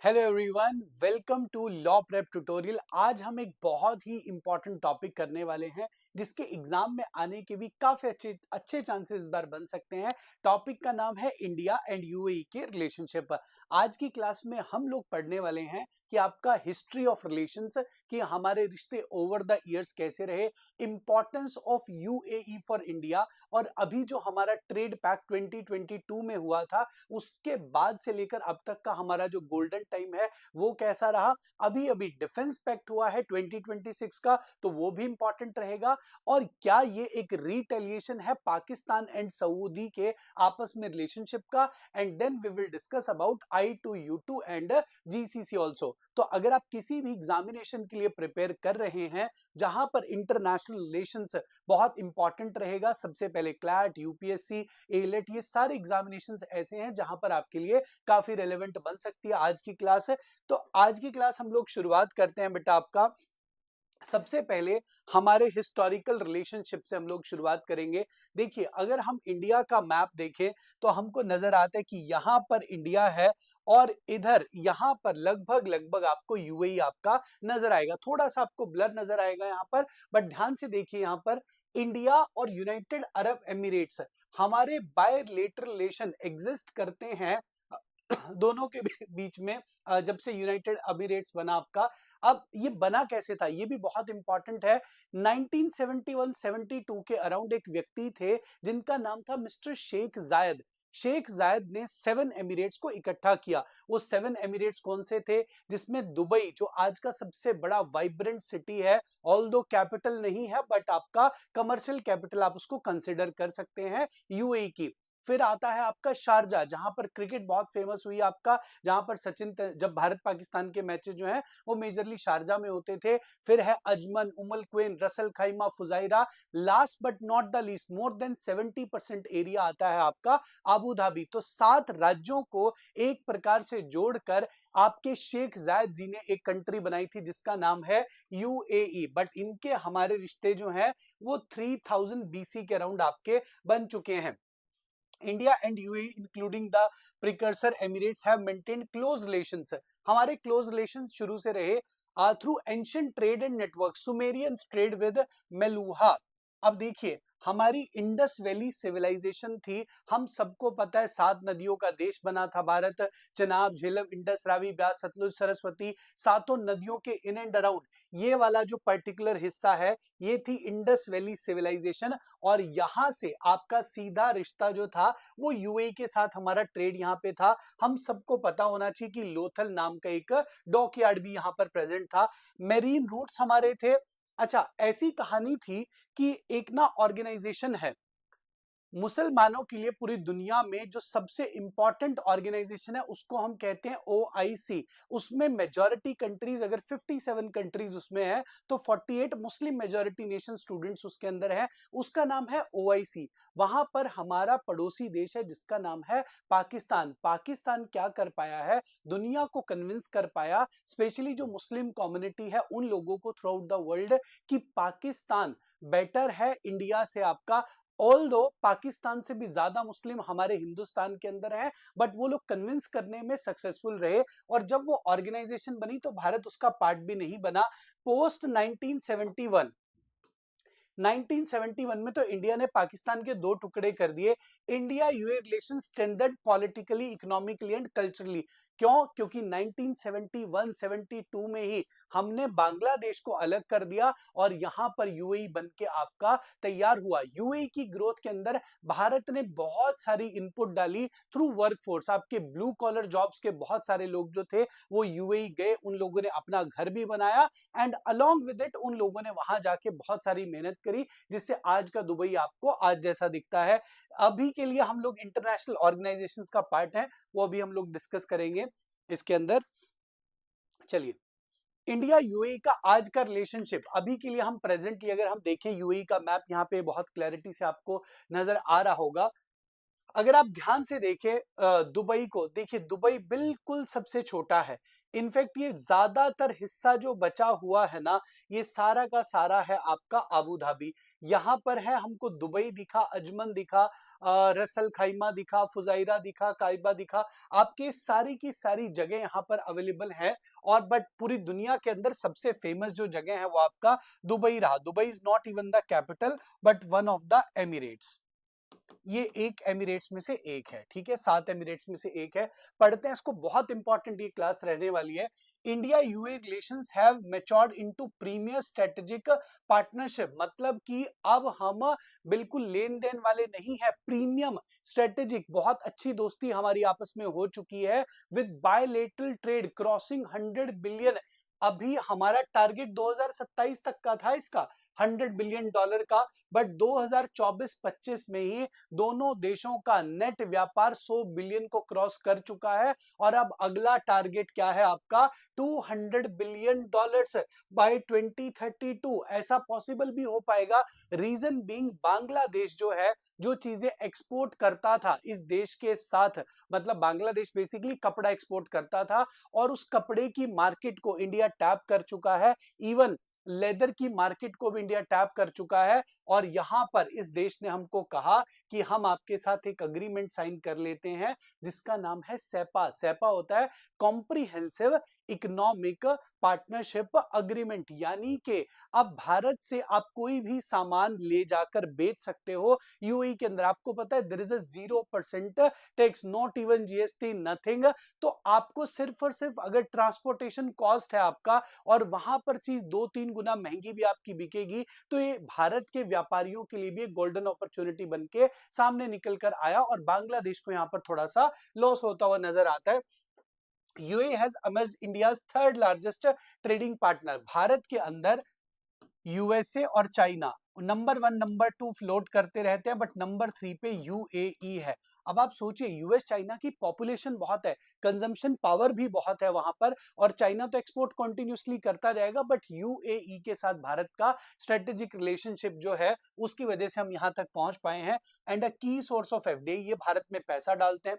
Hello everyone, welcome to Law Prep Tutorial. आज हम एक बहुत ही इंपॉर्टेंट टॉपिक करने वाले हैं जिसके एग्जाम में आने के भी काफी अच्छे अच्छे चांसेस इस बार बन सकते हैं। टॉपिक का नाम है इंडिया एंड यूएई के रिलेशनशिप। आज की क्लास में हम लोग पढ़ने वाले हैं कि आपका हिस्ट्री ऑफ रिलेशंस, कि हमारे रिश्ते ओवर द ईयर्स कैसे रहे, importance of UAE for India, और अभी जो हमारा ट्रेड पैक्ट 2022 में हुआ था उसके बाद से लेकर अब तक का हमारा जो गोल्डन टाइम है वो कैसा रहा। अभी अभी डिफेंस पैक्ट हुआ है 2026 का, तो वो भी इंपॉर्टेंट रहेगा। और क्या ये एक रिटेलिएशन है पाकिस्तान एंड सऊदी के आपस में रिलेशनशिप का। And then we will discuss about I2U2 and GCC also. तो अगर आप किसी भी एग्जामिनेशन के लिए प्रिपेयर कर रहे हैं जहां पर इंटरनेशनल रिलेशंस बहुत इंपॉर्टेंट रहेगा, सबसे पहले क्लैट, यूपीएससी, एलेट, ये सारे एग्जामिनेशंस ऐसे हैं जहां पर आपके लिए काफी रेलेवेंट बन सकती है आज की क्लास। तो आज की क्लास हम लोग शुरुआत करते हैं बेटा आपका। सबसे पहले हमारे हिस्टोरिकल रिलेशनशिप से हम लोग शुरुआत करेंगे। देखिए, अगर हम इंडिया का मैप देखें तो हमको नजर आता है कि यहाँ पर इंडिया है और इधर यहाँ पर लगभग लगभग आपको यूएई आपका नजर आएगा। थोड़ा सा आपको ब्लर नजर आएगा यहाँ पर, बट ध्यान से देखिए, यहाँ पर इंडिया और यूनाइटेड अरब एमिरेट्स हमारे बायलेटरल रिलेशन एग्जिस्ट करते हैं दोनों के बीच में। जब से यूनाइटेड अमीरेट्स बना आपका, अब ये बना कैसे था ये भी बहुत इंपॉर्टेंट है। 1971-72 के अराउंड एक व्यक्ति थे जिनका नाम था मिस्टर शेख जायद। शेख जायद ने 7 एमिरेट्स को इकट्ठा किया। वो 7 एमिरेट्स कौन से थे? जिसमें दुबई, जो आज का सबसे बड़ा वाइब्रेंट सिटी है, ऑल्दो कैपिटल नहीं है बट आपका कमर्शियल कैपिटल आप उसको कंसिडर कर सकते हैं यूएई की। फिर आता है आपका शारजा, जहां पर क्रिकेट बहुत फेमस हुई आपका, जहां पर जब भारत पाकिस्तान के मैचेस जो हैं वो मेजरली शारजा में होते थे। फिर है Ajman, Umm al Quwain, Ras al Khaimah, Fujairah. Last but not the least, more than 70% area आता है आपका अबू धाबी। तो 7 राज्यों को एक प्रकार से जोड़कर आपके शेख जायद जी ने एक कंट्री बनाई थी जिसका नाम है यूएई। बट इनके हमारे रिश्ते जो हैं वो 3000 बीसी के अराउंड आपके बन चुके हैं। India and UAE, including the precursor Emirates, have maintained close relations. हमारे close relations शुरू से रहे through ancient trade and network. Sumerians trade with Meluha. अब देखिए, हमारी इंडस वैली सिविलाइजेशन थी। हम सबको पता है 7 नदियों का देश बना था भारत। चनाब, झेलम, इंडस, रावी, ब्यास, सतलुज, सरस्वती, सातों नदियों के इन एंड अराउंड ये वाला जो पर्टिकुलर हिस्सा है ये थी इंडस वैली सिविलाइजेशन। और यहां से आपका सीधा रिश्ता जो था वो यूएई के साथ, हमारा ट्रेड यहाँ पे था। हम सबको पता होना चाहिए कि लोथल नाम का एक डॉकयार्ड भी यहाँ पर प्रेजेंट था। मेरीन रूट्स हमारे थे। अच्छा, ऐसी कहानी थी कि एक ना ऑर्गेनाइजेशन है मुसलमानों के लिए पूरी दुनिया में, जो सबसे इंपॉर्टेंट ऑर्गेनाइजेशन है उसको हम कहते हैं ओआईसी। उसमें मेजॉरिटी कंट्रीज, अगर 57 कंट्रीज उसमें है तो 48 मुस्लिम मेजॉरिटी नेशन स्टूडेंट्स उसके अंदर है। उसका नाम है ओआईसी। वहां पर हमारा पड़ोसी देश है जिसका नाम है पाकिस्तान। पाकिस्तान क्या कर पाया है, दुनिया को कन्विंस कर पाया, स्पेशली जो मुस्लिम कम्युनिटी है उन लोगों को थ्रू आउट द वर्ल्ड, कि पाकिस्तान बेटर है इंडिया से आपका। ऑल्दो पाकिस्तान से भी ज्यादा मुस्लिम हमारे हिंदुस्तान के अंदर है, बट वो लोग कन्विंस करने में सक्सेसफुल रहे। और जब वो ऑर्गेनाइजेशन बनी तो भारत उसका पार्ट भी नहीं बना। पोस्ट 1971 में तो इंडिया ने पाकिस्तान के 2 टुकड़े कर दिए। India UA relation strengthened politically, economically and culturally. क्यों? क्योंकि 1971-72 में ही हमने बांग्लादेश को अलग कर दिया और यहां पर यूएई बन के आपका तैयार हुआ। यूएई की ग्रोथ के अंदर भारत ने बहुत सारी इनपुट डाली थ्रू वर्कफोर्स। आपके ब्लू कॉलर जॉब्स के बहुत सारे लोग जो थे वो यूएई गए, उन लोगों ने अपना घर भी बनाया, एंड अलोंग विद इट उन लोगों ने वहां जाके बहुत सारी मेहनत करी, जिससे आज का दुबई आपको आज जैसा दिखता है। अभी के लिए हम लोग इंटरनेशनल ऑर्गेनाइजेशंस का पार्ट है, वो अभी हम लोग डिस्कस करेंगे इसके अंदर। चलिए, इंडिया यूएई का आज का रिलेशनशिप, अभी के लिए हम प्रेजेंटली अगर हम देखें यूएई का मैप, यहाँ पे बहुत क्लैरिटी से आपको नजर आ रहा होगा। अगर आप ध्यान से देखें दुबई को, देखिए दुबई बिल्कुल सबसे छोटा है। इनफैक्ट ये ज्यादातर हिस्सा जो बचा हुआ है ना, ये सारा का सारा है आपका अबू धाबी। यहाँ पर है हमको दुबई दिखा, अजमन दिखा, रसल खैमा दिखा, फुजाइरा दिखा, काइबा दिखा। आपके सारी की सारी जगह यहाँ पर अवेलेबल है। और बट पूरी दुनिया के अंदर सबसे फेमस जो जगह है वो आपका दुबई रहा। Dubai is not even the capital but one of the Emirates. ये एक एमिरेट्स में से एक है, ठीक है, 7 एमिरेट्स में से एक है। पढ़ते हैं इसको, बहुत इंपॉर्टेंट ये क्लास रहने वाली है। India UAE relations have matured into premier strategic partnership, मतलब कि अब हम बिल्कुल लेन देन वाले नहीं है, प्रीमियम स्ट्रेटेजिक, बहुत अच्छी दोस्ती हमारी आपस में हो चुकी है with bilateral trade crossing 100 billion. अभी हमारा टारगेट 2027 तक का था इसका, $100 बिलियन का, बट 2024-25 में ही दोनों देशों का नेट व्यापार 100 बिलियन को क्रॉस कर चुका है। और अब अगला टारगेट क्या है आपका, $200 बिलियन बाय 2032। ऐसा पॉसिबल भी हो पाएगा, रीजन बीइंग बांग्लादेश जो है, जो चीजें एक्सपोर्ट करता था इस देश के साथ, मतलब बांग्लादेश बेसिकली कपड़ा एक्सपोर्ट करता था और उस कपड़े की मार्केट को इंडिया टैप कर चुका है। इवन लेदर की मार्केट को भी इंडिया टैप कर चुका है। और यहां पर इस देश ने हमको कहा कि हम आपके साथ एक अग्रीमेंट साइन कर लेते हैं जिसका नाम है सेपा। सेपा होता है कॉम्प्रिहेंसिव इकोनॉमिक पार्टनरशिप अग्रीमेंट, यानी कि अब भारत से आप कोई भी सामान ले जाकर बेच सकते हो यूएई के अंदर। आपको पता है there is a 0% tax, not even GST, nothing. तो आपको सिर्फ और सिर्फ अगर ट्रांसपोर्टेशन कॉस्ट है आपका और वहां पर चीज 2-3 गुना महंगी भी आपकी बिकेगी, तो ये भारत के व्यापारियों के लिए भी एक गोल्डन अपॉर्चुनिटी बन के सामने निकल कर आया और बांग्लादेश को यहाँ पर थोड़ा सा लॉस होता हुआ नजर आता है। UAE has emerged India's third largest trading partner. Bharat के अंदर यूएसए और चाइना नंबर 1 नंबर 2 फ्लोट करते रहते हैं, बट नंबर 3 पे यूएई है। अब आप सोचिए, यूएस चाइना की पॉपुलेशन बहुत है, कंजम्पशन पावर भी बहुत है वहां पर, और चाइना तो एक्सपोर्ट कंटिन्यूअसली करता जाएगा, बट यूएई के साथ भारत का स्ट्रेटेजिक रिलेशनशिप जो है उसकी वजह से हम यहां तक पहुंच पाए हैं। एंड अ की सोर्स ऑफ एफडीआई, ये भारत में पैसा डालते हैं।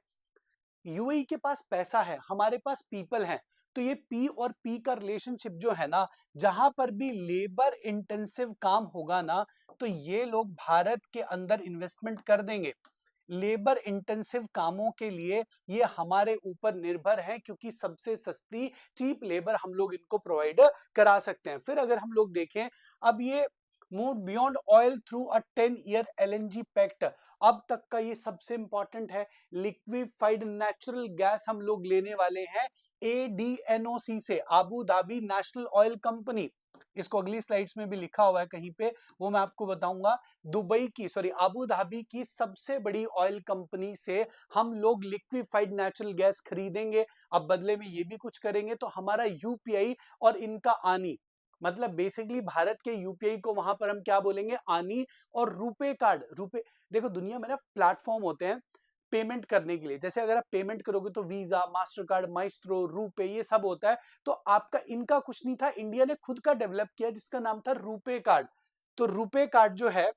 यूएई के पास पैसा है, हमारे पास पीपल हैं, तो ये पी और पी का रिलेशनशिप जो है ना, जहां पर भी लेबर इंटेंसिव काम होगा ना, तो ये लोग भारत के अंदर इन्वेस्टमेंट कर देंगे। लेबर इंटेंसिव कामों के लिए ये हमारे ऊपर निर्भर है, क्योंकि सबसे सस्ती चीप लेबर हम लोग इनको प्रोवाइड करा सकते हैं। फिर अगर हम लोग देखें, अब ये move beyond oil through a 10-year LNG pact. अब तक का ये सबसे इंपॉर्टेंट है, लिक्विफाइड नेचुरल गैस हम लोग लेने वाले हैं एडीएनओसी से, Abu Dhabi national oil company. इसको अगली स्लाइड्स में भी लिखा हुआ है कहीं पे, वो मैं आपको बताऊंगा। दुबई की, सॉरी, आबू धाबी की सबसे बड़ी ऑयल कंपनी से हम लोग लिक्विफाइड नेचुरल गैस खरीदेंगे। अब बदले में ये भी कुछ करेंगे, तो हमारा यूपीआई और इनका आनी, मतलब बेसिकली भारत के यूपीआई को वहां पर हम क्या बोलेंगे, आनी। और रुपे कार्ड, रुपे, देखो दुनिया में ना प्लेटफॉर्म होते हैं पेमेंट करने के लिए, जैसे अगर आप पेमेंट करोगे तो visa, master card, maestro, RuPay, ये सब होता है। तो आपका, इनका कुछ नहीं था, इंडिया ने खुद का डेवलप किया जिसका नाम था रुपे कार्ड। तो रुपे कार्ड जो है,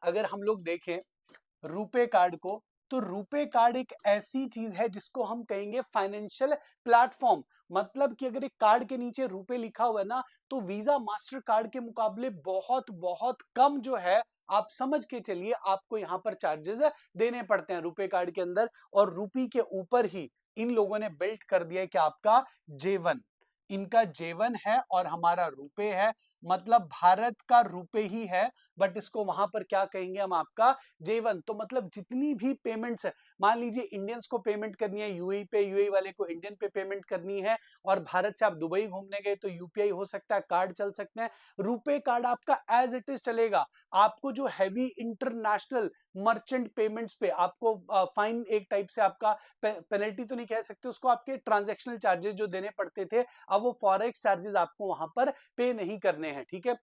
अगर हम लोग देखें रुपे कार्ड को, तो रुपे कार्ड एक ऐसी चीज है जिसको हम कहेंगे फाइनेंशियल प्लेटफॉर्म। मतलब कि अगर एक कार्ड के नीचे रुपए लिखा हुआ है ना, तो वीजा मास्टर कार्ड के मुकाबले बहुत बहुत कम जो है, आप समझ के चलिए, आपको यहां पर चार्जेस देने पड़ते हैं रुपे कार्ड के अंदर। और रुपी के ऊपर ही इन लोगों ने बिल्ट कर दिया है कि आपका जेवन, इनका जेवन है और हमारा रुपए है, मतलब भारत का रुपए ही है, बट इसको वहां पर क्या कहेंगे हम, आपका जेवन। तो मतलब जितनी भी पेमेंट्स है, मान लीजिए इंडियंस को पेमेंट करनी है यूएई पे, यूएई वाले को इंडियन पे पेमेंट करनी है, और भारत से आप दुबई घूमने गए तो यूपीआई हो सकता है, कार्ड चल सकते हैं, रुपए कार्ड आपका एज इट इज चलेगा। आपको जो हैवी इंटरनेशनल मर्चेंट पेमेंट्स पे आपको फाइन, एक टाइप से आपका पेनल्टी तो नहीं कह सकते उसको, आपके ट्रांजेक्शनल चार्जेस जो देने पड़ते थे, अब वो फॉरेक्स चार्जेस आपको वहां पर पे नहीं करने हैं, ठीक है।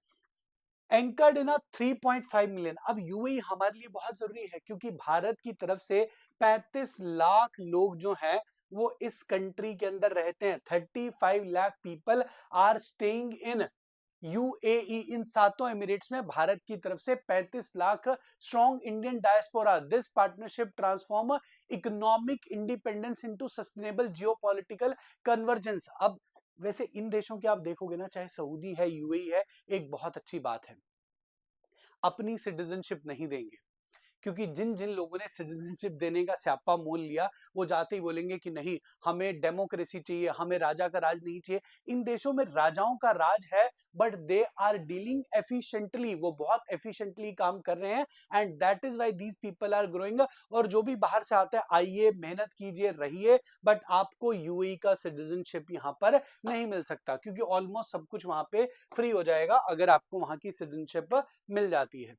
एंकर्ड इन 3.5 मिलियन। अब यूएई हमारे लिए बहुत जरूरी है, क्योंकि भारत की तरफ से 35 लाख लोग जो हैं वो इस कंट्री के अंदर रहते हैं। 35 lakh people are staying in UAE, इन सातों एमिरेट्स में भारत की तरफ से 35 lakh strong Indian diaspora. This partnership transform economic independence into sustainable geopolitical convergence. अब वैसे इन देशों के आप देखोगे ना, चाहे सऊदी है, यूएई है, एक बहुत अच्छी बात है, अपनी सिटीजनशिप नहीं देंगे, क्योंकि जिन जिन लोगों ने सिटीजनशिप देने का स्यापा मोल लिया, वो जाते ही बोलेंगे कि नहीं, हमें डेमोक्रेसी चाहिए, हमें राजा का राज नहीं चाहिए। इन देशों में राजाओं का राज है, but they are dealing efficiently, वो बहुत एफिशिएंटली काम कर रहे हैं, and that is why these people are growing. और जो भी बाहर से आते हैं, आइए, मेहनत कीजिए, रहिए, बट आपको यूएई का सिटीजनशिप यहाँ पर नहीं मिल सकता, क्योंकि ऑलमोस्ट सब कुछ वहां पे फ्री हो जाएगा अगर आपको वहां की सिटीजनशिप मिल जाती है।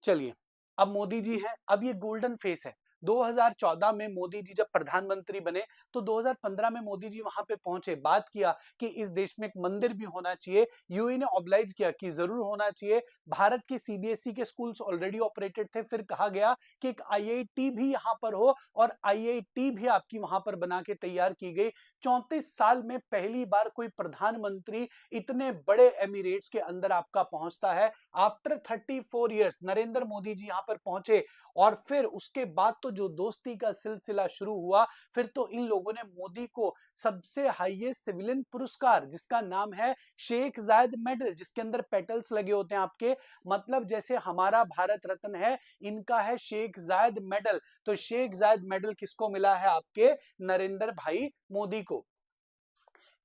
चलिए, अब मोदी जी हैं, अब ये गोल्डन फेस है। 2014 में मोदी जी जब प्रधानमंत्री बने, तो 2015 में मोदी जी वहां पे पहुंचे, बात किया कि इस देश में एक मंदिर भी होना चाहिए। यूएई ने ऑब्लाइज किया कि जरूर होना चाहिए। भारत के सीबीएसई के स्कूल्स ऑलरेडी ऑपरेटेड थे, फिर कहा गया कि एक आईआईटी भी यहां पर हो, और आईआईटी भी आपकी वहां पर बना के तैयार की गई। 34 साल में पहली बार कोई प्रधानमंत्री इतने बड़े एमिरेट्स के अंदर आपका पहुंचता है। आफ्टर 34 ईयर्स नरेंद्र मोदी जी यहां पर पहुंचे, और फिर उसके बाद तो जो दोस्ती का सिलसिला शुरू हुआ, फिर तो इन लोगों ने मोदी को सबसे हाईएस्ट सिविलियन पुरस्कार, जिसका नाम है शेख जायद मेडल, जिसके अंदर पेटल्स लगे होते हैं आपके, मतलब जैसे हमारा भारत रत्न है, इनका है शेख जायद मेडल। तो शेख जायद मेडल किसको मिला है? आपके नरेंद्र भाई मोदी को।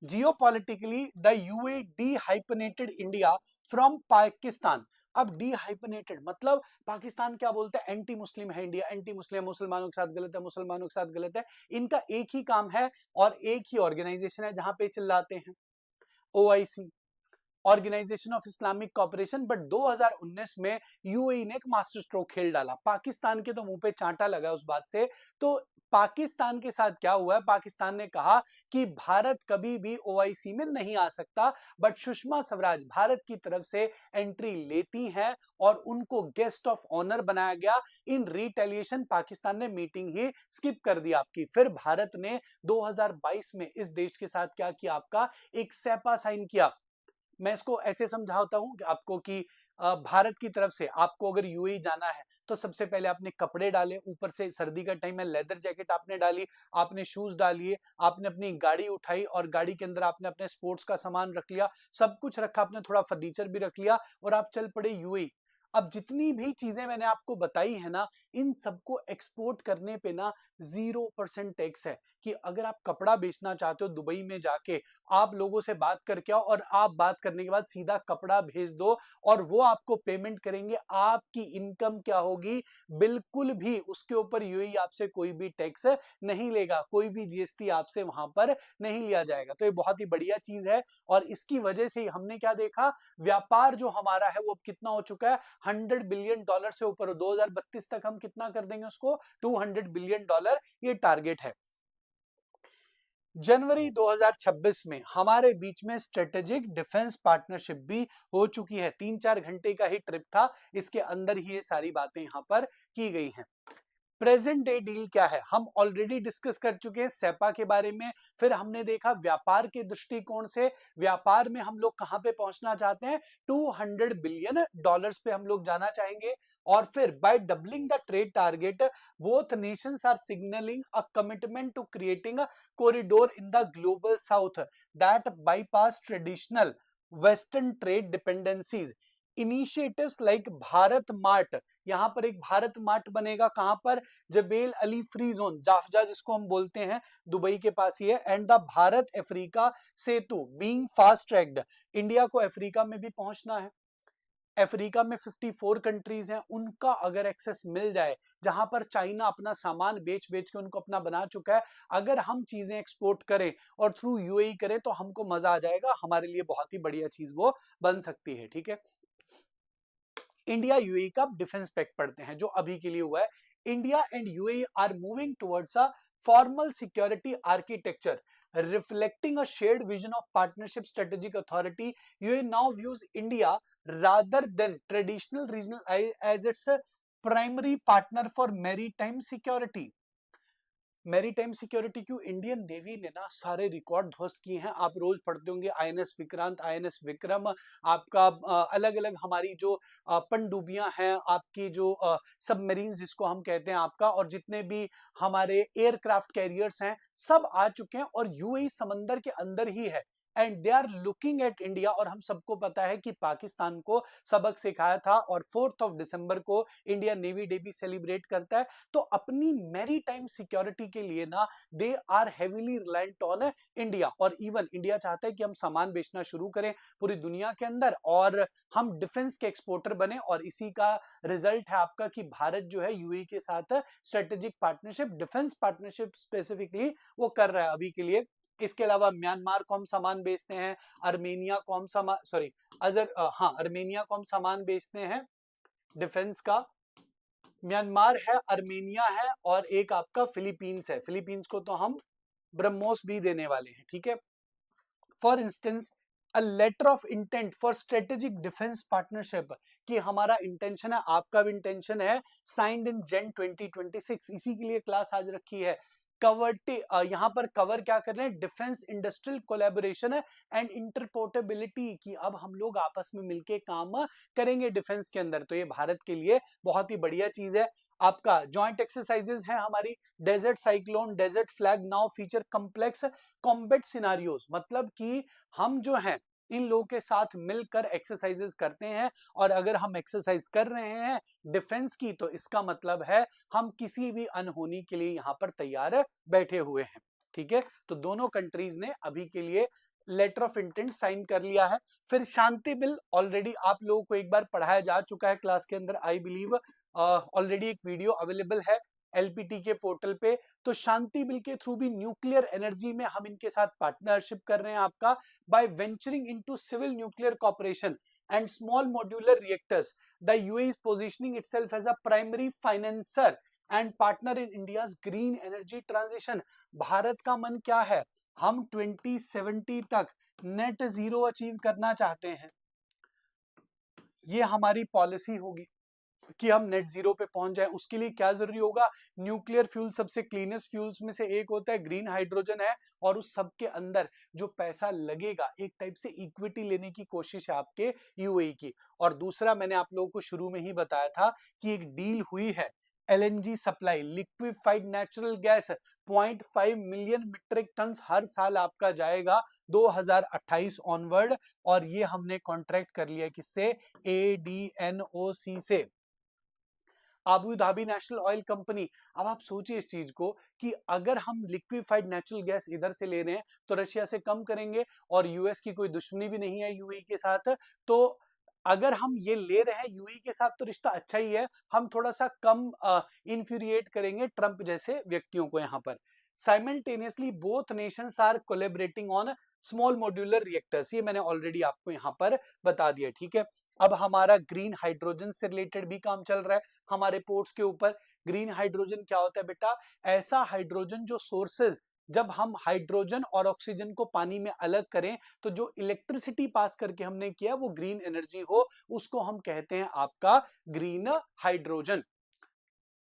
Geopolitically the UAE dehyphenated India from Pakistan. अब डीहाइपनेटेड मतलब पाकिस्तान क्या बोलते हैं? एंटी मुस्लिम है इंडिया, एंटी मुस्लिम, मुसलमानों के साथ गलत है, मुसलमानों के साथ गलत है। इनका एक ही काम है और एक ही ऑर्गेनाइजेशन है जहां पे चिल्लाते हैं, OIC, Organisation of Islamic Cooperation. But 2019 में यूएई ने एक मास्टर स्ट्रोक खेल डाला, पाकिस्तान के तो मुंह पे चांटा लगा उस बात से। तो पाकिस्तान के साथ क्या हुआ है? पाकिस्तान ने कहा कि भारत कभी भी ओआईसी में नहीं आ सकता, बट सुषमा स्वराज भारत की तरफ से एंट्री लेती हैं और उनको गेस्ट ऑफ ऑनर बनाया गया। इन रिटेलिएशन पाकिस्तान ने मीटिंग ही स्किप कर दी आपकी। फिर भारत ने 2022 में इस देश के साथ क्या किया? आपका एक सेपा साइन किया। मैं इसको ऐसे समझाता हूं कि आपको कि भारत की तरफ से आपको अगर यूएई जाना है, तो सबसे पहले आपने कपड़े डाले, ऊपर से सर्दी का टाइम है, लेदर जैकेट आपने डाली, आपने शूज डालिए, आपने अपनी गाड़ी उठाई और गाड़ी के अंदर आपने अपने स्पोर्ट्स का सामान रख लिया, सब कुछ रखा, आपने थोड़ा फर्नीचर भी रख लिया और आप चल पड़े यूएई। अब जितनी भी चीजें मैंने आपको बताई है ना, इन सबको एक्सपोर्ट करने पे ना 0% टैक्स है। कि अगर आप कपड़ा बेचना चाहते हो दुबई में जाके, आप लोगों से बात करके आओ और आप बात करने के बाद सीधा कपड़ा भेज दो और वो आपको पेमेंट करेंगे। आपकी इनकम क्या होगी? बिल्कुल भी उसके ऊपर यूएई आपसे कोई भी टैक्स नहीं लेगा, कोई भी जीएसटी आपसे वहां पर नहीं लिया जाएगा। तो ये बहुत ही बढ़िया चीज है और इसकी वजह से हमने क्या देखा? व्यापार जो हमारा है वो कितना हो चुका है? $100 बिलियन से ऊपर। 2032 तक हम कितना कर देंगे उसको? $200 बिलियन, ये टारगेट है। जनवरी 2026 में हमारे बीच में स्ट्रेटेजिक डिफेंस पार्टनरशिप भी हो चुकी है। 3-4 घंटे का ही ट्रिप था, इसके अंदर ही ये सारी बातें यहां पर की गई हैं। प्रेजेंट डे डील क्या है? हम ऑलरेडी डिस्कस कर चुके हैं सेपा के बारे में। फिर हमने देखा व्यापार के दृष्टिकोण से व्यापार में हम लोग कहां पे पहुंचना चाहते हैं? $200 बिलियन पे हम लोग जाना चाहेंगे। और फिर by doubling the trade target, both nations are signalling a commitment to creating a corridor in the global south that bypass traditional western trade dependencies. Initiatives like Bharat mart, यहां पर एक भारत मार्ट बनेगा, कहां पर? Jebel Ali Free Zone, JAFZA जिसको हम बोलते हैं, दुबई के पास ही है। And the Bharat Africa Setu being fast tracked, India को अफ्रीका में भी पहुंचना है। अफ्रीका में 54 कंट्रीज हैं, उनका अगर एक्सेस मिल जाए, जहां पर चाइना अपना सामान बेच बेच के उनको अपना बना चुका है, अगर हम चीजें एक्सपोर्ट करें और थ्रू यूएई करें तो हमको मजा आ जाएगा, हमारे लिए बहुत ही बढ़िया चीज वो बन सकती है। ठीक है, इंडिया यूएई का डिफेंस पैक्ट पढ़ते हैं जो अभी के लिए हुआ है। India and UAE are moving towards a formal security architecture reflecting a shared vision of partnership strategic authority. UAE now views India rather than traditional regional as its primary partner for maritime security. Maritime security क्यों? Indian navy ने ना सारे record ध्वस्त किए हैं। आप रोज पढ़ते होंगे आईएनएस विक्रांत, आईएनएस विक्रम, आपका अलग अलग हमारी जो पनडुब्बियां हैं, आपकी जो सबमरीन जिसको हम कहते हैं आपका, और जितने भी हमारे एयरक्राफ्ट कैरियर्स हैं सब आ चुके हैं और यूएई समंदर के अंदर ही है and they are looking at India. और हम सबको पता है कि पाकिस्तान को सबक सिखाया था और 4 दिसंबर को इंडिया नेवी डे भी सेलिब्रेट करता है। तो अपनी मैरी टाइम सिक्योरिटी के लिए ना they are heavily reliant on India, और इवन इंडिया चाहता है कि हम सामान बेचना शुरू करें पूरी दुनिया के अंदर और हम डिफेंस के एक्सपोर्टर बने। और इसी का रिजल्ट है आपका कि भारत जो है यूएई के साथ strategic partnership, defence partnership specifically वो कर रहा है अभी के लिए। इसके अलावा म्यांमार को हम सामान बेचते हैं, अर्मेनिया को हम सामान सॉरी अर्मेनिया को हम सामान बेचते हैं डिफेंस का। म्यांमार है, अर्मेनिया है और एक आपका फिलीपींस है। फिलीपींस को तो हम ब्रह्मोस भी देने वाले हैं, ठीक है। For instance a letter of intent for strategic defence partnership, कि हमारा इंटेंशन है, आपका भी इंटेंशन है, साइंड इन जन 2026। इसी के लिए क्लास आज रखी है। यहाँ पर कवर क्या कर रहे हैं? डिफेंस इंडस्ट्रियल कोलैबोरेशन एंड इंटरपोर्टेबिलिटी, की अब हम लोग आपस में मिलके काम करेंगे डिफेंस के अंदर। तो ये भारत के लिए बहुत ही बढ़िया चीज है। आपका जॉइंट एक्सरसाइजेज है हमारी Desert Cyclone, Desert Flag now feature complex combat scenarios, मतलब कि हम जो हैं इन लोगों के साथ मिलकर एक्सरसाइजेस करते हैं। और अगर हम एक्सरसाइज कर रहे हैं डिफेंस की, तो इसका मतलब है हम किसी भी अनहोनी के लिए यहाँ पर तैयार बैठे हुए हैं, ठीक है। तो दोनों कंट्रीज ने अभी के लिए लेटर ऑफ इंटेंट साइन कर लिया है। फिर शांति बिल ऑलरेडी आप लोगों को एक बार पढ़ाया जा चुका है क्लास के अंदर, आई बिलीव ऑलरेडी एक वीडियो अवेलेबल है एलपीटी के पोर्टल पे। तो शांति बिल के थ्रू भी न्यूक्लियर एनर्जी में हम इनके साथ पार्टनरशिप कर रहे हैं आपका, by venturing into civil nuclear corporation and small modular reactors. The UAE is positioning itself as a primary financer and partner in India's green energy transition. Bharat का मन क्या है? हम 2070 तक नेट जीरो अचीव करना चाहते हैं। ये हमारी पॉलिसी होगी कि हम नेट जीरो पे पहुंच जाए। उसके लिए क्या जरूरी होगा? न्यूक्लियर फ्यूल सबसे क्लीनेस्ट फ्यूल्स में से एक होता है, ग्रीन हाइड्रोजन है, और उस सब के अंदर जो पैसा लगेगा एक टाइप से इक्विटी लेने की कोशिश है आपके यूएई की। और दूसरा, मैंने आप लोगों को शुरू में ही बताया था कि एक डील हुई है LNG supply, liquefied natural gas 0.5 million metric ton हर साल आपका जाएगा 2028 ऑनवर्ड। और ये हमने कॉन्ट्रैक्ट कर लिया किससे? एडीएनओसी से, Abu Dhabi national oil company. अब आप सोचिए इस चीज को कि अगर हम लिक्विफाइड नेचुरल गैस इधर से ले रहे हैं तो रशिया से कम करेंगे, और यूएस की कोई दुश्मनी भी नहीं है यूएई के साथ। तो अगर हम ये ले रहे हैं यूएई के साथ तो रिश्ता अच्छा ही है, हम थोड़ा सा कम इंफ्यूरिएट करेंगे ट्रंप जैसे व्यक्तियों को यहाँ पर। Simultaneously both nations are collaborating on small modular reactors, ये मैंने ऑलरेडी आपको यहाँ पर बता दिया, ठीक है। अब हमारा ग्रीन हाइड्रोजन से रिलेटेड भी काम चल रहा है हमारे पोर्ट्स के ऊपर। ग्रीन हाइड्रोजन क्या होता है बेटा? ऐसा हाइड्रोजन जो सोर्सेज, जब हम हाइड्रोजन और ऑक्सीजन को पानी में अलग करें तो जो इलेक्ट्रिसिटी पास करके हमने किया वो ग्रीन एनर्जी हो, उसको हम कहते हैं आपका ग्रीन हाइड्रोजन।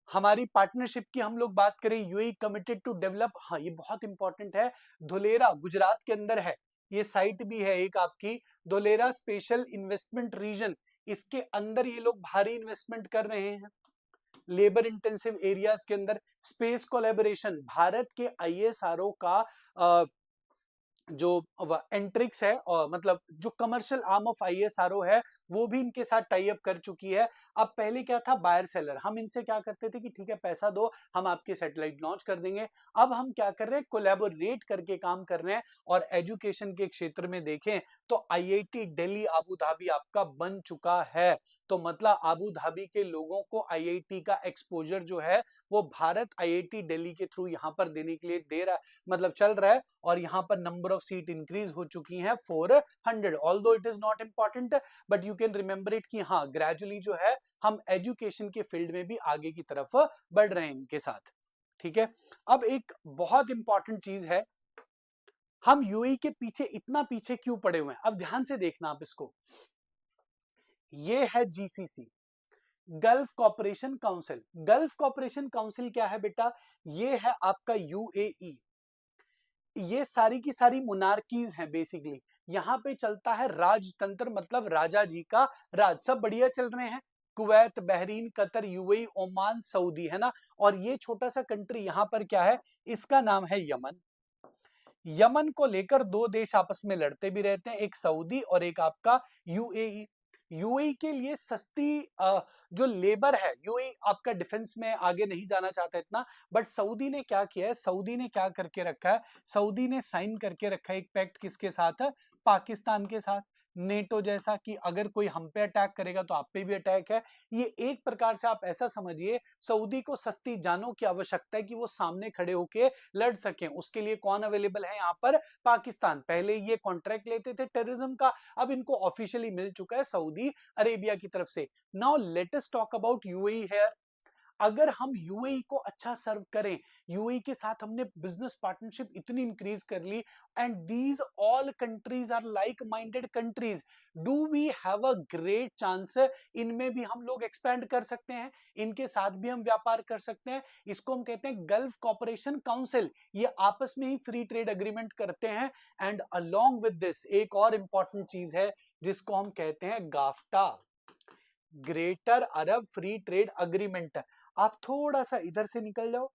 हमारी पार्टनरशिप की हम लोग बात करें, यूएई कमिटेड टू डेवलप, हाँ ये बहुत इंपॉर्टेंट है, धुलेरा गुजरात के अंदर है, ये साइट भी है एक आपकी धुलेरा स्पेशल इन्वेस्टमेंट रीजन। इसके अंदर ये लोग भारी इन्वेस्टमेंट कर रहे हैं लेबर इंटेंसिव एरियाज के अंदर। स्पेस कोलैबोरेशन, भारत के आईएसआरओ का जो एंट्रिक्स है, और मतलब जो कमर्शियल आर्म ऑफ आईएसआरओ है, वो भी इनके साथ टाई अप कर चुकी है। अब पहले क्या था? बायर सेलर, हम इनसे क्या करते थे कि ठीक है पैसा दो, हम आपके सैटेलाइट लॉन्च कर देंगे। अब हम क्या कर रहे हैं? कोलैबोरेट करके काम कर रहे हैं। और एजुकेशन के क्षेत्र में देखें तो आईआईटी दिल्ली आबू धाबी आपका बन चुका है। तो मतलब आबू धाबी के लोगों को आईआईटी का एक्सपोजर जो है वो भारत आईआईटी दिल्ली के थ्रू यहाँ पर देने के लिए दे रहा, मतलब चल रहा है। और यहाँ पर नंबर ऑफ सीट इंक्रीज हो चुकी हैं 400। Although it is not important but you can remember it कि हाँ ग्रेजुअली जो है हम एजुकेशन के फील्ड में भी आगे की तरफ बढ़ रहे हैं इनके साथ, ठीक है। अब एक बहुत इंपॉर्टेंट चीज है, हम यूएई के पीछे इतना पीछे क्यों पड़े हुए हैं? अब ध्यान से देखना आप इसको, ये है GCC. Gulf Cooperation Council. Gulf Cooperation Council क्या है बेटा? ये है आपका यूएई। ये सारी की सारी मोनार्कीज हैं बेसिकली। यहाँ पे चलता है राजतंत्र, मतलब राजा जी का राज। सब बढ़िया चल रहे हैं, Kuwait, Bahrain, Qatar, UAE, Oman, Saudi, है ना। और ये छोटा सा कंट्री यहाँ पर क्या है, इसका नाम है यमन। यमन को लेकर दो देश आपस में लड़ते भी रहते हैं, एक सऊदी और एक आपका यूएई। यूएई के लिए सस्ती जो लेबर है, यूएई आपका डिफेंस में आगे नहीं जाना चाहता इतना, बट सऊदी ने क्या किया है, सऊदी ने क्या करके रखा है, सऊदी ने साइन करके रखा है एक पैक्ट, किसके साथ? पाकिस्तान के साथ। नेटो जैसा, कि अगर कोई हम पे अटैक करेगा तो आप पे भी अटैक है। ये एक प्रकार से आप ऐसा समझिए, सऊदी को सस्ती जानों की आवश्यकता है कि वो सामने खड़े होके लड़ सकें। उसके लिए कौन अवेलेबल है यहाँ पर? पाकिस्तान। पहले ये कॉन्ट्रैक्ट लेते थे टेररिज्म का, अब इनको ऑफिशियली मिल चुका है सऊदी अरेबिया की तरफ से। Now let us talk about UAE here. अगर हम यूएई को अच्छा सर्व करें, यूएई के साथ हमने बिजनेस पार्टनरशिप इतनी इंक्रीज कर ली, and these all countries are like minded countries, do we have a great chance, इनमें भी हम लोग एक्सपैंड कर सकते हैं, इनके साथ भी हम व्यापार कर सकते हैं। इसको हम कहते हैं गल्फ कॉपरेशन काउंसिल। ये आपस में ही फ्री ट्रेड अग्रीमेंट करते हैं। एंड अलोंग विद दिस एक और इंपॉर्टेंट चीज है जिसको हम कहते हैं गाफ्टा, greater Arab free trade agreement. आप थोड़ा सा इधर से निकल जाओ,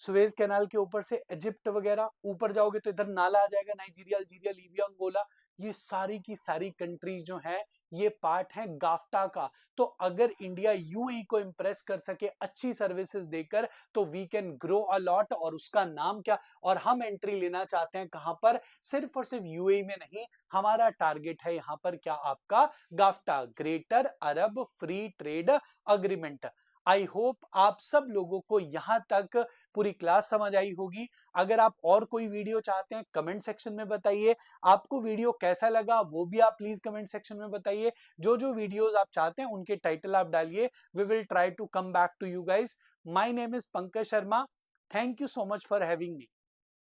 सुएज कैनाल के ऊपर से इजिप्ट वगैरह, ऊपर जाओगे तो इधर नाला आ जाएगा, नाइजीरिया, अल्जीरिया, लीबिया, अंगोला, ये सारी की सारी कंट्रीज जो हैं ये पार्ट हैं गाफ्टा का। तो अगर इंडिया यूएई को इंप्रेस कर सके अच्छी सर्विसेज देकर, तो we can grow a lot. और उसका नाम क्या? और हम एंट्री लेना चाहते हैं कहां पर? सिर्फ और सिर्फ यूएई में नहीं, हमारा टारगेट है यहां पर क्या? आपका GAFTA, greater Arab free trade agreement. I hope आप सब लोगों को यहां तक पूरी क्लास समझ आई होगी। अगर आप और कोई वीडियो चाहते हैं कमेंट सेक्शन में बताइए। आपको वीडियो कैसा लगा वो भी आप प्लीज कमेंट सेक्शन में बताइए। जो जो वीडियोस आप चाहते हैं उनके टाइटल आप डालिए। We will try to come back to you guys. My name is Pankaj Sharma. Thank you so much for having me.